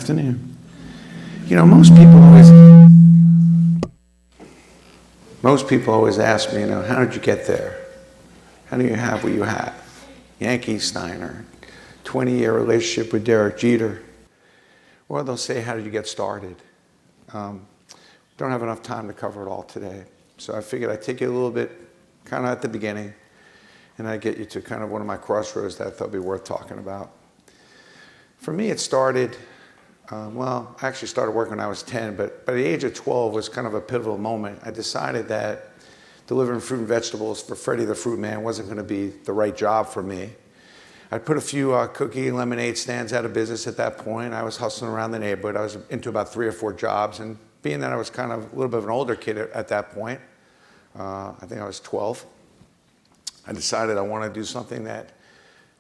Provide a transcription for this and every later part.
afternoon. You know, most people always ask me, you know, how did you get there? How do you have what you have? Yankee Steiner, 20-year relationship with Derek Jeter. Or they'll say, how did you get started? Don't have enough time to cover it all today. So I figured I'd take you a little bit kind of at the beginning, and I'd get you to kind of one of my crossroads that I thought would be worth talking about. For me, it started, well, I actually started working when I was 10, but by the age of 12 was kind of a pivotal moment. I decided that delivering fruit and vegetables for Freddie the Fruit Man wasn't going to be the right job for me. I'd put a few cookie and lemonade stands out of business at that point. I was hustling around the neighborhood. I was into about 3 or 4 jobs, and being that I was kind of a little bit of an older kid at that point, I think I was 12, I decided I wanted to do something that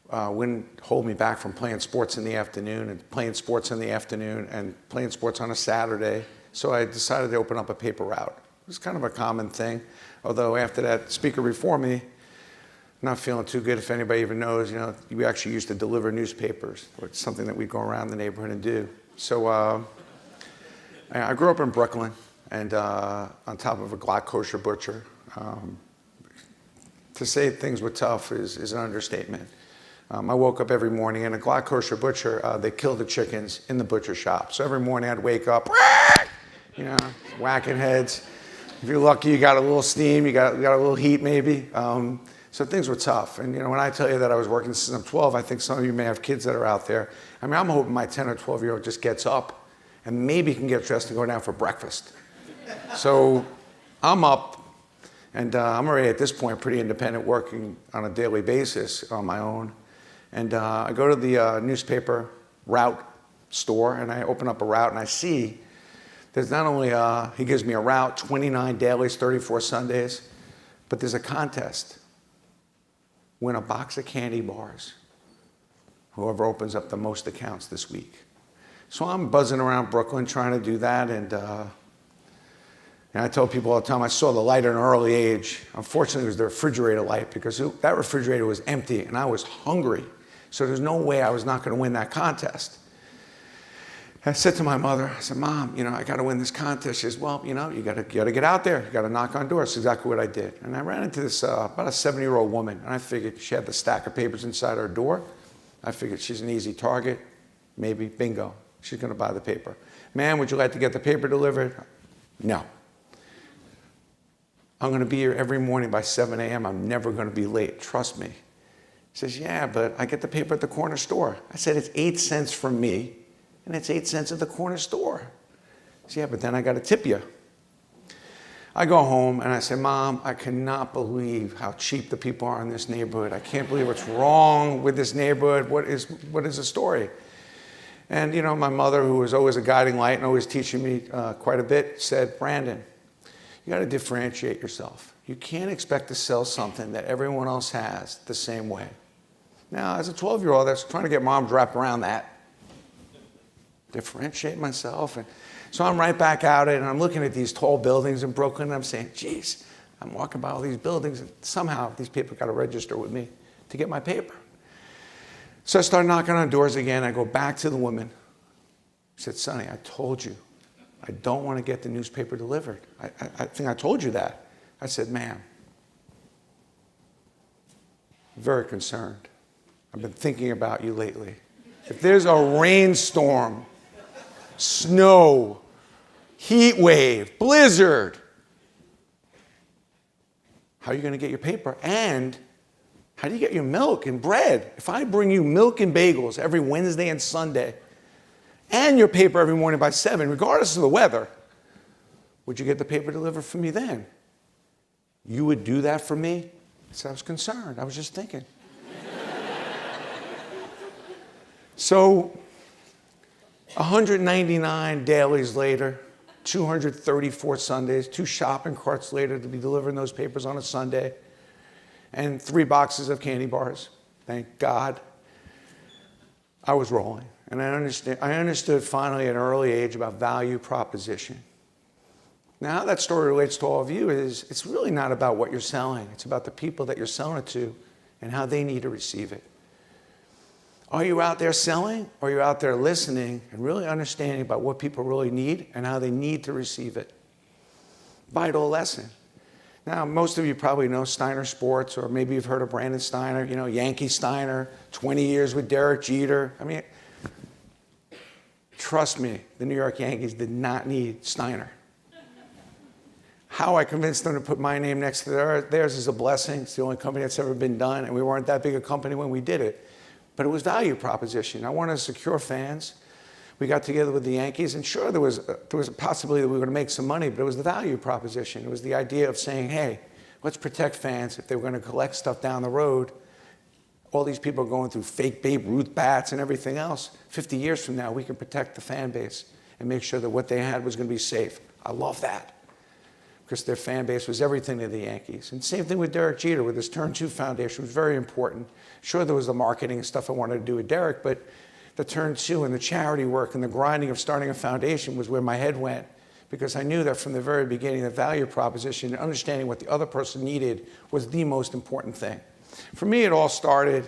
wouldn't hold me back from playing sports in the afternoon and playing sports in the afternoon and playing sports on a Saturday. So I decided to open up a paper route. It was kind of a common thing, although after that speaker before me, not feeling too good. If anybody even knows, you know, we actually used to deliver newspapers. It's something that we'd go around the neighborhood and do. So I grew up in Brooklyn and on top of a Glock kosher butcher. To say things were tough is an understatement. I woke up every morning, and a Glock kosher butcher, they kill the chickens in the butcher shop. So every morning I'd wake up, you know, whacking heads. If you're lucky, you got a little steam, you got a little heat maybe. So things were tough. And you know, when I tell you that I was working since I'm 12, I think some of you may have kids that are out there. I mean, I'm hoping my 10 or 12-year-old just gets up and maybe can get dressed and go down for breakfast. So I'm up, and I'm already at this point pretty independent, working on a daily basis on my own. And I go to the newspaper route store, and I open up a route, and I see there's not only, he gives me a route, 29 dailies, 34 Sundays, but there's a contest. Win a box of candy bars, whoever opens up the most accounts this week. So I'm buzzing around Brooklyn trying to do that, and I tell people all the time I saw the light at an early age. Unfortunately, it was the refrigerator light, because that refrigerator was empty, and I was hungry. So there's no way I was not going to win that contest. I said to my mother, I said, Mom, you know, I got to win this contest. She says, well, you know, you got to get out there. You got to knock on doors. That's exactly what I did. And I ran into this, about a 70-year-old woman, and I figured she had the stack of papers inside her door. I figured she's an easy target. Maybe, bingo, she's going to buy the paper. Ma'am, would you like to get the paper delivered? No. I'm going to be here every morning by 7 a.m. I'm never going to be late. Trust me. He says, yeah, but I get the paper at the corner store. I said, it's 8 cents from me, and it's 8 cents at the corner store. He said, yeah, but then I got to tip you. I go home, and I say, Mom, I cannot believe how cheap the people are in this neighborhood. I can't believe what's wrong with this neighborhood. What is the story? And, you know, my mother, who was always a guiding light and always teaching me quite a bit, said, Brandon, you got to differentiate yourself. You can't expect to sell something that everyone else has the same way. Now, as a 12-year-old, I was trying to get Mom wrapped around that. Differentiate myself. And so I'm right back at it, and I'm looking at these tall buildings in Brooklyn, and I'm saying, geez, I'm walking by all these buildings, and somehow these people got to register with me to get my paper. So I start knocking on doors again. I go back to the woman. I said, Sonny, I told you. I don't want to get the newspaper delivered. I think I told you that. I said, ma'am, I'm very concerned. I've been thinking about you lately. If there's a rainstorm, snow, heat wave, blizzard, how are you going to get your paper? And how do you get your milk and bread? If I bring you milk and bagels every Wednesday and Sunday, and your paper every morning by 7, regardless of the weather, would you get the paper delivered for me then? You would do that for me? So I was concerned. I was just thinking. So 199 dailies later, 234 Sundays, 2 shopping carts later to be delivering those papers on a Sunday, and 3 boxes of candy bars. Thank God. I was rolling. And I understood finally at an early age about value proposition. Now, how that story relates to all of you is it's really not about what you're selling. It's about the people that you're selling it to and how they need to receive it. Are you out there selling, or are you out there listening and really understanding about what people really need and how they need to receive it? Vital lesson. Now, most of you probably know Steiner Sports, or maybe you've heard of Brandon Steiner, you know, Yankee Steiner, 20 years with Derek Jeter. I mean, trust me, the New York Yankees did not need Steiner. How I convinced them to put my name next to theirs is a blessing. It's the only company that's ever been done, and we weren't that big a company when we did it. But it was value proposition. I wanted to secure fans. We got together with the Yankees, and sure, there was a possibility that we were going to make some money, but it was the value proposition. It was the idea of saying, hey, let's protect fans. If they were going to collect stuff down the road, all these people are going through fake Babe Ruth bats and everything else. 50 years from now, we can protect the fan base and make sure that what they had was going to be safe. I love that, because their fan base was everything to the Yankees. And same thing with Derek Jeter with his Turn 2 Foundation. It was very important. Sure, there was the marketing and stuff I wanted to do with Derek, but the Turn 2 and the charity work and the grinding of starting a foundation was where my head went, because I knew that from the very beginning, the value proposition and understanding what the other person needed was the most important thing. For me, it all started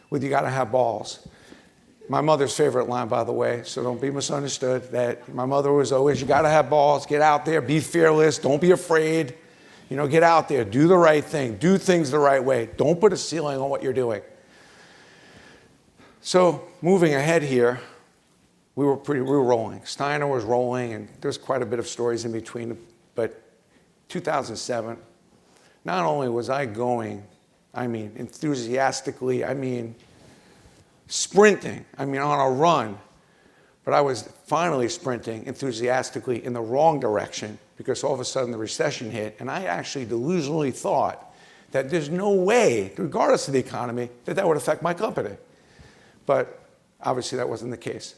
with you gotta have balls. My mother's favorite line, by the way, so don't be misunderstood, that my mother was always, you gotta have balls, get out there, be fearless, don't be afraid. You know, get out there, do the right thing, do things the right way. Don't put a ceiling on what you're doing. So moving ahead here, we were rolling. Steiner was rolling, and there's quite a bit of stories in between. But 2007, not only was I going, I mean, enthusiastically, I mean, sprinting, I mean, on a run, but I was finally sprinting enthusiastically in the wrong direction, because all of a sudden the recession hit, and I actually delusionally thought that there's no way, regardless of the economy, that that would affect my company. But obviously that wasn't the case.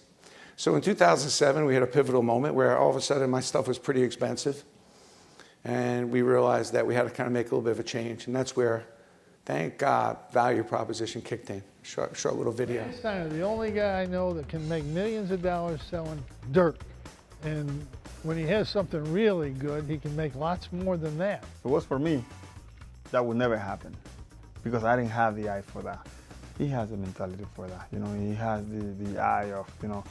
So in 2007, we had a pivotal moment where all of a sudden my stuff was pretty expensive, and we realized that we had to kind of make a little bit of a change, and that's where, thank God, value proposition kicked in. Short little video. Steiner, the only guy I know that can make millions of dollars selling dirt, and when he has something really good, he can make lots more than that. If it was for me, that would never happen, because I didn't have the eye for that. He has the mentality for that. You know, he has the eye of, you know,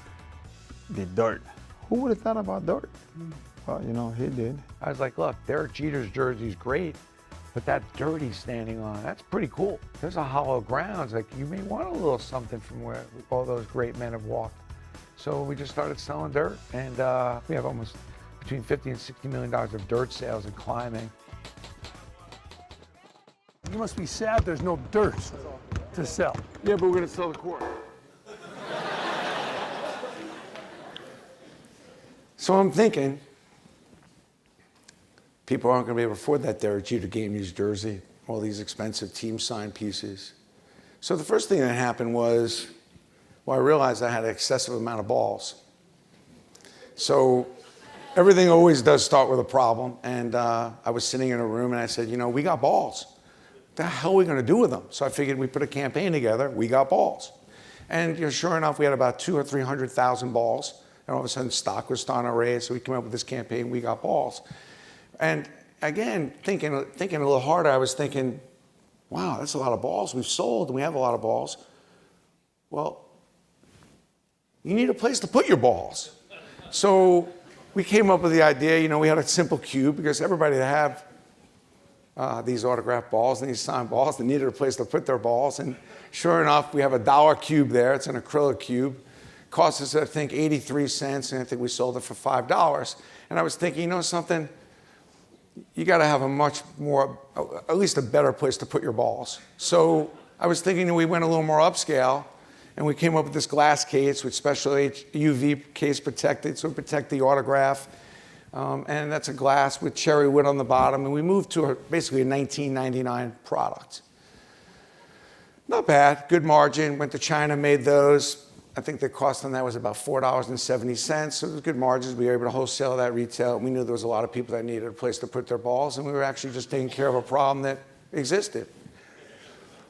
the dirt. Who would have thought about dirt? Well, you know, he did. I was like, look, Derek Jeter's jersey's great, but that dirt he's standing on, that's pretty cool. There's a hollow ground. It's like, you may want a little something from where all those great men have walked. So we just started selling dirt, and we have almost between $50 and $60 million of dirt sales and climbing. You must be sad there's no dirt to sell. Yeah, but we're gonna sell the court. So I'm thinking, people aren't going to be able to afford that Derek Jeter game used jersey, all these expensive team signed pieces. So the first thing that happened was, well, I realized I had an excessive amount of balls. So everything always does start with a problem. And I was sitting in a room and I said, you know, we got balls. What the hell are we going to do with them? So I figured we put a campaign together, we got balls. And you know, sure enough, we had about 200,000 or 300,000 balls. And all of a sudden, stock was starting to raise. So we came up with this campaign, we got balls. And again, thinking a little harder, I was thinking, wow, that's a lot of balls we've sold, and we have a lot of balls. Well, you need a place to put your balls. So we came up with the idea, you know, we had a simple cube, because everybody that have these autographed balls and these signed balls, they needed a place to put their balls. And sure enough, we have a $1 cube there. It's an acrylic cube. Cost us, I think, 83 cents, and I think we sold it for $5. And I was thinking, you know something? You got to have a much more, at least a better place to put your balls. So I was thinking that we went a little more upscale, and we came up with this glass case with special UV case protected, so we protect the autograph. And that's a glass with cherry wood on the bottom, and we moved to basically a $19.99 product. Not bad, good margin. Went to China, made those. I think the cost on that was about $4.70, so it was good margins. We were able to wholesale that retail. We knew there was a lot of people that needed a place to put their balls, and we were actually just taking care of a problem that existed.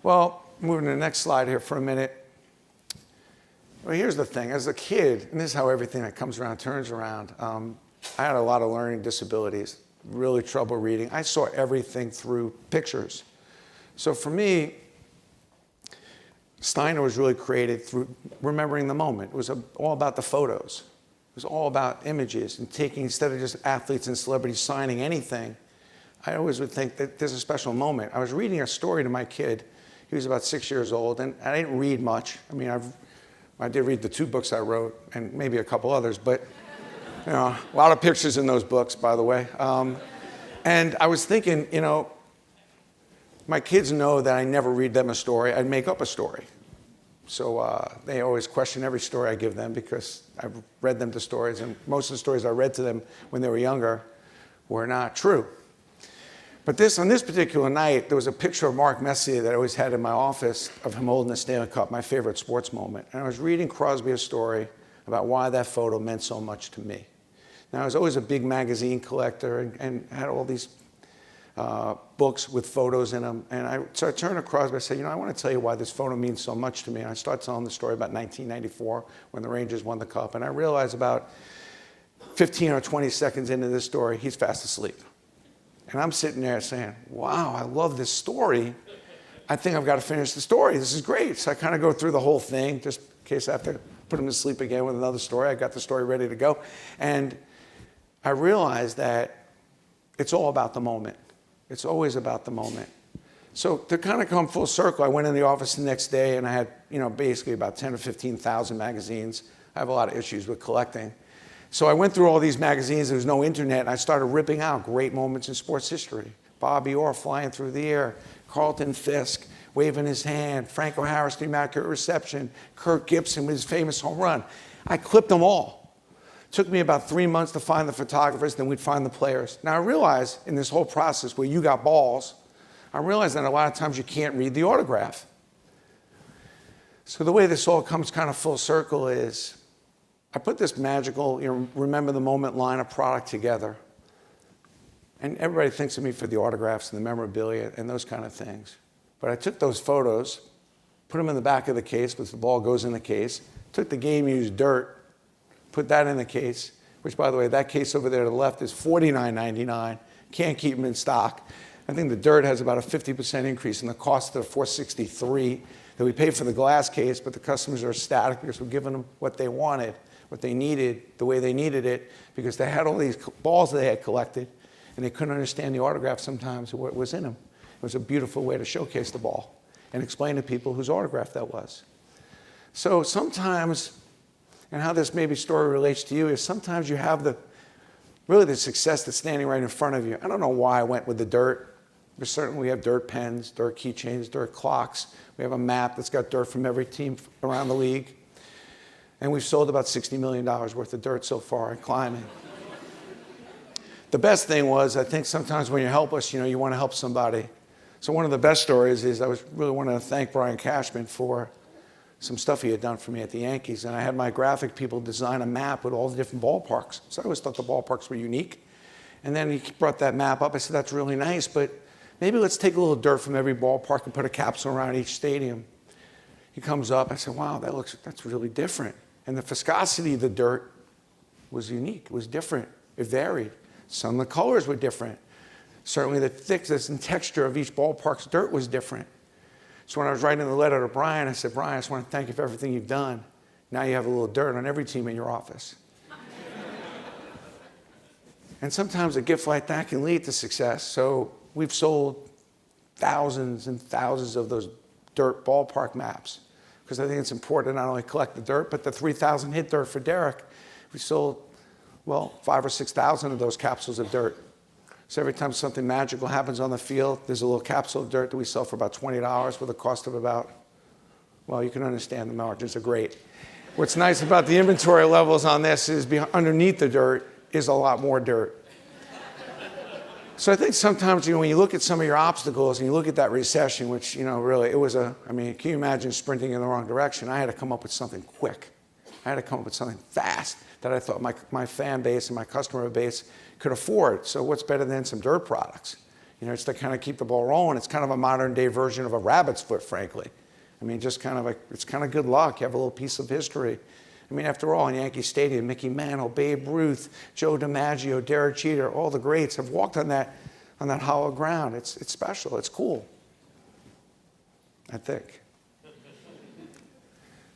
Well, moving to the next slide here for a minute. Well, here's the thing. As a kid, and this is how everything that comes around turns around, I had a lot of learning disabilities, really trouble reading. I saw everything through pictures. So for me, Steiner was really created through remembering the moment. It was all about the photos. It was all about images and taking, instead of just athletes and celebrities signing anything, I always would think that there's a special moment. I was reading a story to my kid. He was about 6 years old, and I didn't read much. I mean, I did read the 2 books I wrote and maybe a couple others, but you know, a lot of pictures in those books, by the way. And I was thinking, you know, my kids know that I never read them a story. I'd make up a story. So they always question every story I give them because I've read them the stories, and most of the stories I read to them when they were younger were not true. But on this particular night, there was a picture of Mark Messier that I always had in my office of him holding the Stanley Cup, my favorite sports moment. And I was reading Crosby a story about why that photo meant so much to me. Now, I was always a big magazine collector and had all these books with photos in them. And so I turned to Crosby, I said, you know, I want to tell you why this photo means so much to me. And I started telling the story about 1994 when the Rangers won the Cup. And I realized about 15 or 20 seconds into this story, he's fast asleep. And I'm sitting there saying, wow, I love this story. I think I've got to finish the story. This is great. So I kind of go through the whole thing, just in case I have to put him to sleep again with another story. I got the story ready to go. And I realized that it's all about the moment. It's always about the moment. So to kind of come full circle, I went in the office the next day and I had, you know, basically about 10 or 15,000 magazines. I have a lot of issues with collecting. So I went through all these magazines. There was no internet, and I started ripping out great moments in sports history. Bobby Orr flying through the air, Carlton Fisk waving his hand, Franco Harris, the immaculate reception, Kirk Gibson with his famous home run. I clipped them all. It took me about 3 months to find the photographers, then we'd find the players. Now I realized in this whole process where you got balls, I realized that a lot of times you can't read the autograph. So the way this all comes kind of full circle is, I put this magical, you know, remember the moment line of product together. And everybody thinks of me for the autographs and the memorabilia and those kind of things. But I took those photos, put them in the back of the case, because the ball goes in the case, took the game-used dirt, put that in the case, which, by the way, that case over there to the left is $49.99. Can't keep them in stock. I think the dirt has about a 50% increase in the cost of the $463 that we paid for the glass case, but the customers are ecstatic because we're giving them what they wanted, what they needed, the way they needed it, because they had all these balls they had collected, and they couldn't understand the autograph sometimes or what was in them. It was a beautiful way to showcase the ball and explain to people whose autograph that was. So sometimes, and how this maybe story relates to you, is sometimes you have really the success that's standing right in front of you. I don't know why I went with the dirt. But certainly we have dirt pens, dirt keychains, dirt clocks. We have a map that's got dirt from every team around the league. And we've sold about $60 million worth of dirt so far and climbing. The best thing was, I think sometimes when you're helpless, you know, you want to help somebody. So one of the best stories is I really wanted to thank Brian Cashman for some stuff he had done for me at the Yankees. And I had my graphic people design a map with all the different ballparks. So I always thought the ballparks were unique. And then he brought that map up. I said, that's really nice, but maybe let's take a little dirt from every ballpark and put a capsule around each stadium. He comes up, I said, wow, that's really different. And the viscosity of the dirt was unique, it was different, it varied. Some of the colors were different. Certainly the thickness and texture of each ballpark's dirt was different. So when I was writing the letter to Brian, I said, Brian, I just want to thank you for everything you've done. Now you have a little dirt on every team in your office. And sometimes a gift like that can lead to success. So we've sold thousands and thousands of those dirt ballpark maps, because I think it's important to not only collect the dirt, but the 3,000 hit dirt for Derek. We sold, well, 5,000 or 6,000 of those capsules of dirt. So every time something magical happens on the field, there's a little capsule of dirt that we sell for about $20 with a cost of about, well, you can understand the margins are great. What's nice about the inventory levels on this is underneath the dirt is a lot more dirt. So I think sometimes, you know, when you look at some of your obstacles and you look at that recession, which, you know, really, it was I mean, can you imagine sprinting in the wrong direction? I had to come up with something quick. I had to come up with something fast that I thought my fan base and my customer base could afford. So what's better than some dirt products? You know, it's to kind of keep the ball rolling. It's kind of a modern day version of a rabbit's foot, frankly. I mean, just kind of like, it's kind of good luck. You have a little piece of history. I mean, after all, in Yankee Stadium, Mickey Mantle, Babe Ruth, Joe DiMaggio, Derek Jeter, all the greats have walked on that hollow ground. It's special. It's cool, I think.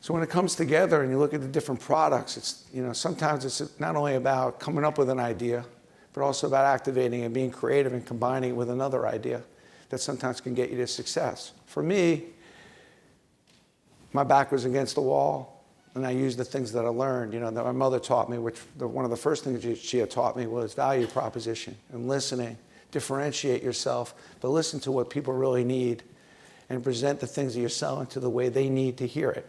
So when it comes together and you look at the different products, it's, sometimes it's not only about coming up with an idea, but also about activating and being creative and combining it with another idea that sometimes can get you to success. For me, my back was against the wall, and I used the things that I learned, that my mother taught me, which one of the first things she had taught me was value proposition and listening. Differentiate yourself, but listen to what people really need and present the things that you're selling to the way they need to hear it.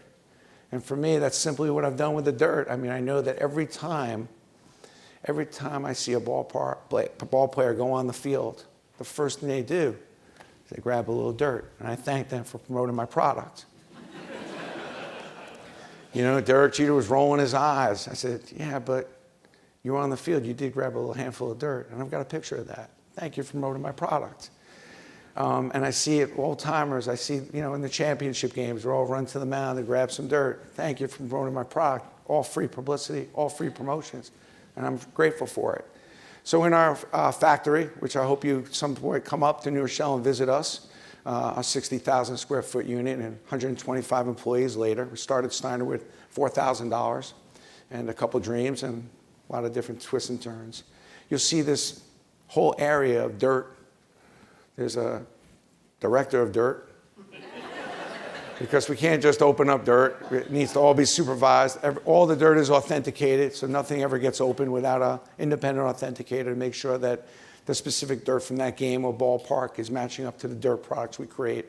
And for me, that's simply what I've done with the dirt. I mean, I know that every time I see a ball player go on the field, the first thing they do is they grab a little dirt, and I thank them for promoting my product. Derek Jeter was rolling his eyes. I said, yeah, but you were on the field. You did grab a little handful of dirt, and I've got a picture of that. Thank you for promoting my product. And I see it, old-timers, I see, in the championship games, we're all run to the mound to grab some dirt. Thank you for promoting my product. All free publicity, all free promotions. And I'm grateful for it. So in our factory, which I hope you some point come up to New Rochelle and visit us, a 60,000 square foot unit and 125 employees later. We started Steiner with $4,000 and a couple dreams and a lot of different twists and turns. You'll see this whole area of dirt. There's a director of dirt, because we can't just open up dirt. It needs to all be supervised. All the dirt is authenticated, so nothing ever gets opened without an independent authenticator to make sure that the specific dirt from that game or ballpark is matching up to the dirt products we create.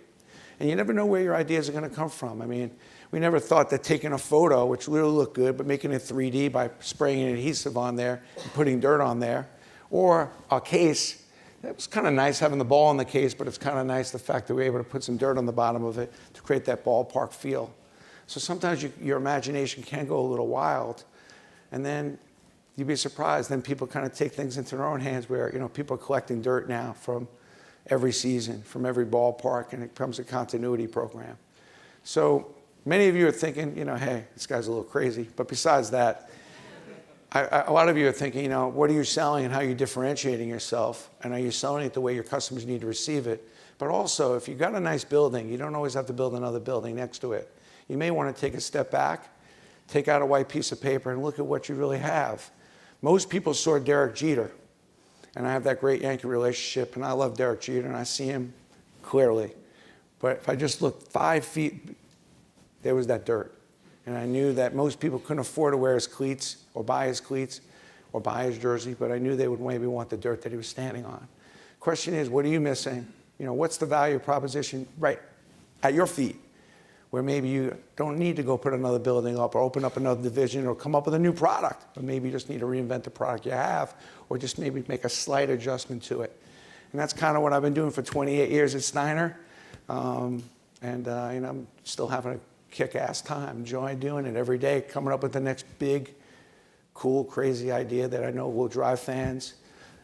And you never know where your ideas are going to come from. I mean, we never thought that taking a photo, which really looked good, but making it 3D by spraying an adhesive on there and putting dirt on there, or a case. It was kind of nice having the ball in the case, but it's kind of nice the fact that we were able to put some dirt on the bottom of it to create that ballpark feel. So sometimes your imagination can go a little wild, and then you'd be surprised. Then people kind of take things into their own hands where, people are collecting dirt now from every season, from every ballpark, and it becomes a continuity program. So many of you are thinking, hey, this guy's a little crazy. But besides that, a lot of you are thinking, what are you selling and how are you differentiating yourself? And are you selling it the way your customers need to receive it? But also, if you've got a nice building, you don't always have to build another building next to it. You may want to take a step back, take out a white piece of paper, and look at what you really have. Most people saw Derek Jeter, and I have that great Yankee relationship, and I love Derek Jeter, and I see him clearly. But if I just looked 5 feet, there was that dirt. And I knew that most people couldn't afford to wear his cleats or buy his jersey, but I knew they would maybe want the dirt that he was standing on. Question is, what are you missing? What's the value proposition right at your feet, where maybe you don't need to go put another building up or open up another division or come up with a new product, but maybe you just need to reinvent the product you have or just maybe make a slight adjustment to it. And that's kind of what I've been doing for 28 years at Steiner. I'm still having a kick-ass time, enjoy doing it every day, coming up with the next big, cool, crazy idea that I know will drive fans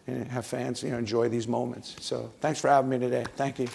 and have fans enjoy these moments. So thanks for having me today. Thank you.